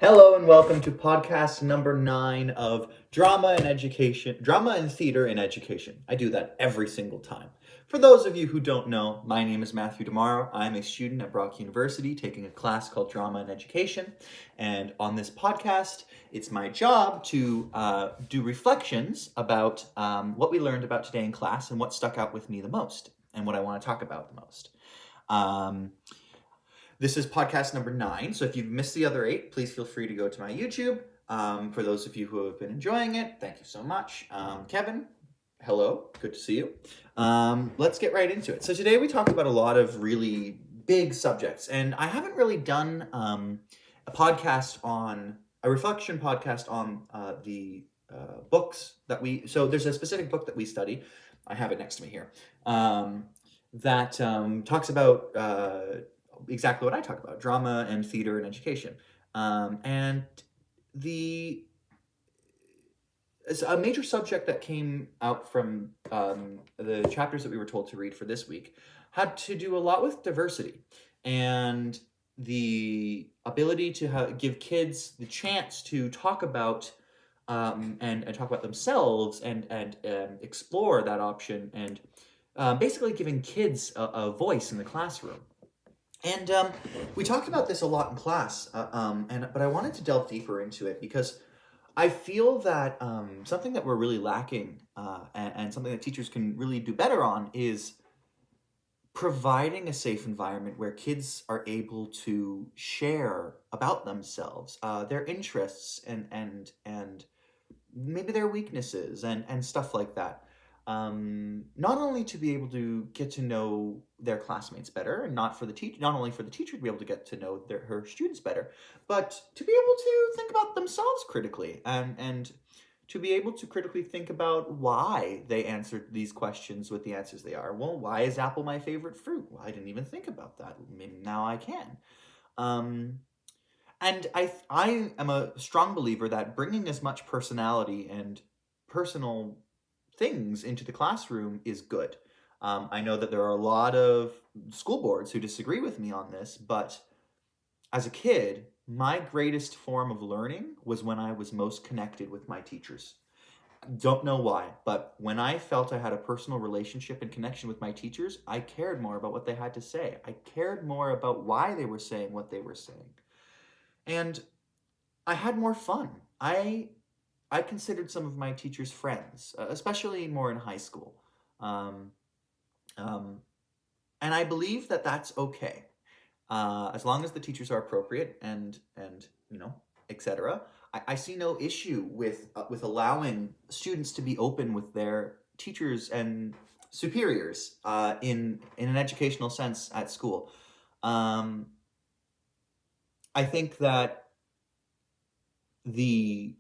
Hello and welcome to podcast number 9 of Drama and Theater in Education. I do that every single time. For those of you who don't know, my name is Matthew Demaro. I'm a student at Brock University taking a class called Drama and Education. And on this podcast, it's my job to do reflections about what we learned about today in class and what stuck out with me the most and what I want to talk about the most. This is podcast number 9, so if you've missed the other 8, please feel free to go to my YouTube. For those of you who have been enjoying it, thank you so much. Kevin, hello, good to see you. Let's get right into it. So today we talked about a lot of really big subjects, and I haven't really done a reflection podcast on the books that so there's a specific book that we study. I have it next to me here. That talks about exactly what I talk about, drama and theater and education. And it's a major subject that came out from the chapters that we were told to read for this week had to do a lot with diversity and the ability to give kids the chance to talk about and talk about themselves and explore that option and basically giving kids a voice in the classroom. And we talked about this a lot in class, but I wanted to delve deeper into it because I feel that something that we're really lacking and something that teachers can really do better on is providing a safe environment where kids are able to share about themselves, their interests and maybe their weaknesses and stuff like that. Not only to be able to get to know their classmates better, and not only for the teacher to be able to get to know her students better, but to be able to think about themselves critically and to be able to critically think about why they answered these questions with the answers they are. Well, why is apple my favorite fruit? Well, I didn't even think about that. Maybe now I can. And I am a strong believer that bringing as much personality and personal things into the classroom is good. I know that there are a lot of school boards who disagree with me on this, but as a kid, my greatest form of learning was when I was most connected with my teachers. Don't know why, but when I felt I had a personal relationship and connection with my teachers, I cared more about what they had to say. I cared more about why they were saying what they were saying. And I had more fun. I considered some of my teachers friends, especially more in high school. And I believe that that's okay. As long as the teachers are appropriate and etc. I see no issue with allowing students to be open with their teachers and superiors in an educational sense at school. I think that the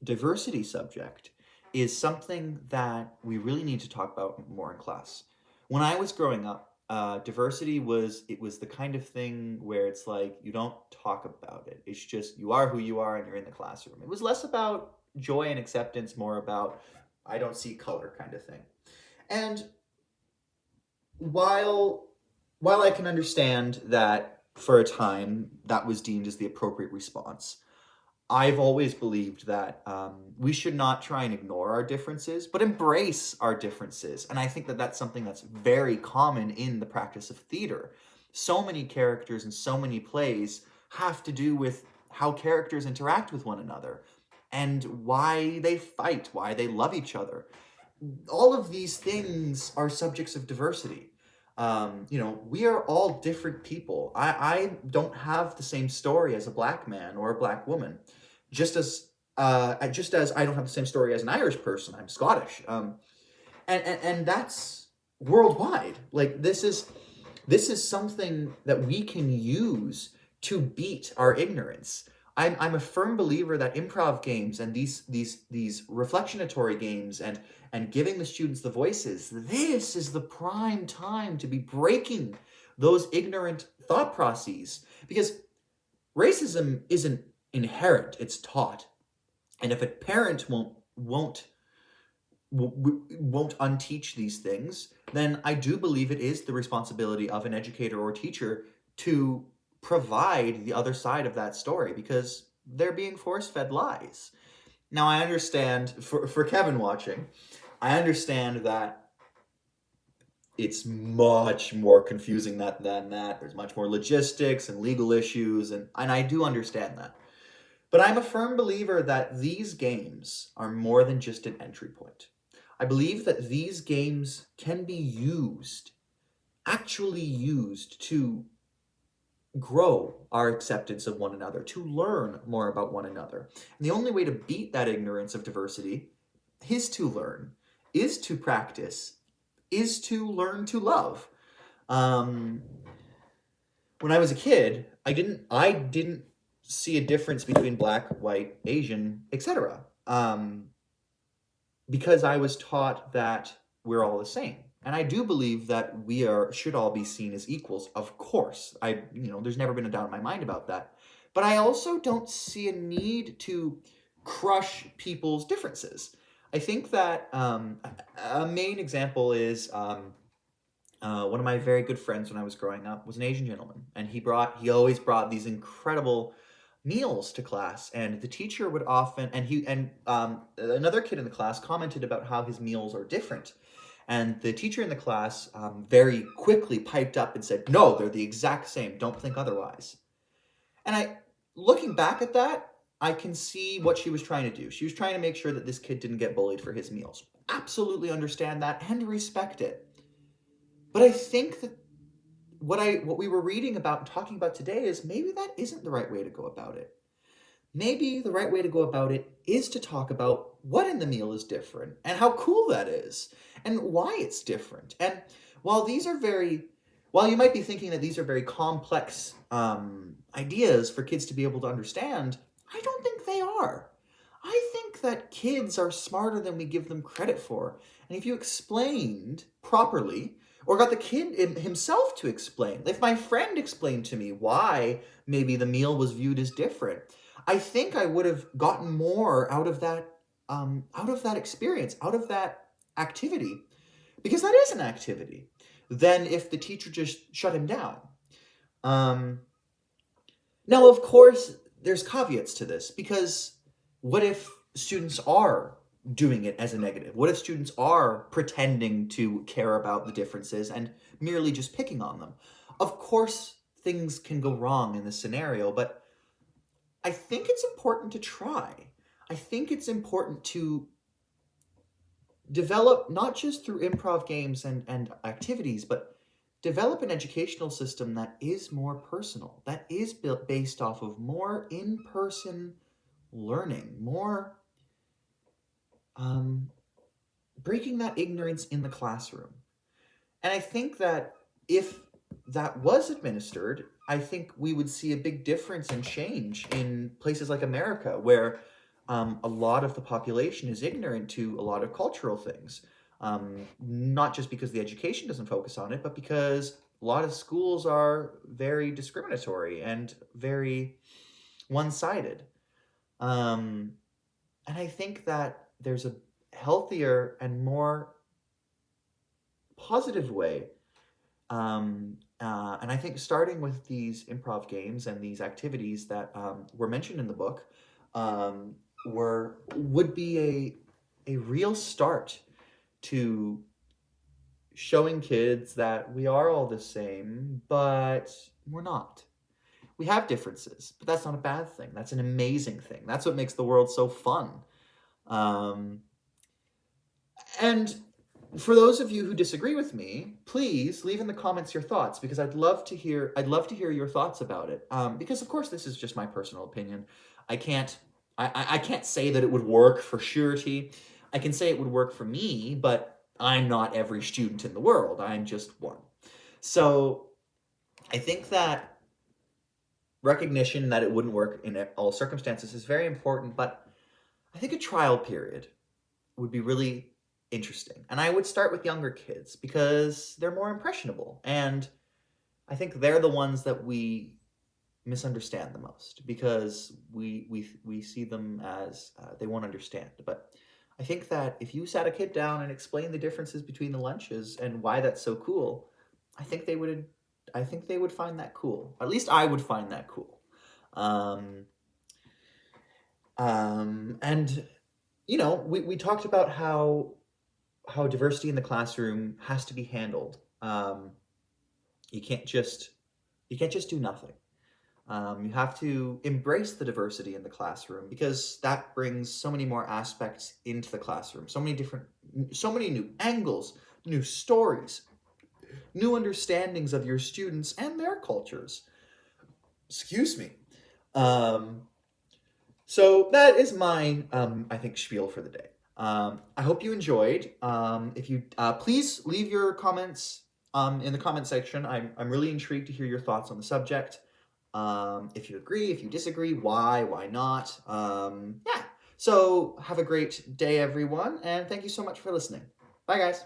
diversity subject is something that we really need to talk about more in class. When I was growing up, diversity was the kind of thing where it's like you don't talk about it. It's just you are who you are and you're in the classroom. It was less about joy and acceptance, more about I don't see color kind of thing. And while I can understand that for a time that was deemed as the appropriate response, I've always believed that we should not try and ignore our differences, but embrace our differences. And I think that that's something that's very common in the practice of theater. So many characters and so many plays have to do with how characters interact with one another and why they fight, why they love each other. All of these things are subjects of diversity. We are all different people. I don't have the same story as a black man or a black woman. Just as I don't have the same story as an Irish person. I'm Scottish. And that's worldwide. Like this is something that we can use to beat our ignorance. I'm a firm believer that improv games and these reflectionatory games and giving the students the voices, this is the prime time to be breaking those ignorant thought processes, because racism isn't inherent, it's taught. And if a parent won't unteach these things, then I do believe it is the responsibility of an educator or teacher to provide the other side of that story, because they're being force-fed lies. Now, I understand, for Kevin watching, I understand that it's much more confusing than that. There's much more logistics and legal issues, and I do understand that. But I'm a firm believer that these games are more than just an entry point. I believe that these games can be used, actually used, to grow our acceptance of one another, to learn more about one another. And the only way to beat that ignorance of diversity is to learn, is to practice, is to learn to love. Um, when I was a kid, I didn't see a difference between black, white, Asian, etc. Because I was taught that we're all the same. And I do believe that we should all be seen as equals. Of course, there's never been a doubt in my mind about that. But I also don't see a need to crush people's differences. I think that a main example is one of my very good friends when I was growing up was an Asian gentleman, and he always brought these incredible meals to class, and the teacher would often, and another kid in the class commented about how his meals are different, and the teacher in the class very quickly piped up and said, "No, they're the exact same. Don't think otherwise." And looking back at that, I can see what she was trying to do. She was trying to make sure that this kid didn't get bullied for his meals. Absolutely understand that and respect it. But I think that what we were reading about and talking about today is maybe that isn't the right way to go about it. Maybe the right way to go about it is to talk about what in the meal is different and how cool that is and why it's different. And while while you might be thinking that these are very complex ideas for kids to be able to understand, I don't think they are. I think that kids are smarter than we give them credit for. And if you explained properly, or got the kid himself to explain, if my friend explained to me why maybe the meal was viewed as different, I think I would have gotten more out of that experience, out of that activity, because that is an activity, than if the teacher just shut him down. Now, of course, there's caveats to this, because what if students are doing it as a negative? What if students are pretending to care about the differences and merely just picking on them? Of course, things can go wrong in this scenario, but I think it's important to try. I think it's important to develop, not just through improv games and activities, but develop an educational system that is more personal, that is built based off of more in-person learning, more breaking that ignorance in the classroom. And I think that if that was administered, I think we would see a big difference and change in places like America, where a lot of the population is ignorant to a lot of cultural things. Not just because the education doesn't focus on it, but because a lot of schools are very discriminatory and very one-sided. And I think that there's a healthier and more positive way. And I think starting with these improv games and these activities that were mentioned in the book would be a real start to showing kids that we are all the same, but we're not. We have differences, but that's not a bad thing. That's an amazing thing. That's what makes the world so fun. And for those of you who disagree with me, please leave in the comments your thoughts, because I'd love to hear your thoughts about it. Because of course this is just my personal opinion. I can't say that it would work for surety. I can say it would work for me, but I'm not every student in the world. I'm just one. So I think that recognition that it wouldn't work in all circumstances is very important, but I think a trial period would be really interesting. And I would start with younger kids because they're more impressionable. And I think they're the ones that we misunderstand the most, because we see them as they won't understand. But I think that if you sat a kid down and explained the differences between the lunches and why that's so cool, I think they would find that cool. At least I would find that cool. And we talked about how diversity in the classroom has to be handled. You can't just do nothing. You have to embrace the diversity in the classroom because that brings so many more aspects into the classroom. So many new angles, new stories, new understandings of your students and their cultures. Excuse me. Um, so that is my, I think, spiel for the day. I hope you enjoyed. If you please leave your comments in the comment section. I'm really intrigued to hear your thoughts on the subject. If you agree, if you disagree, why not? Yeah. So have a great day, everyone, and thank you so much for listening. Bye, guys.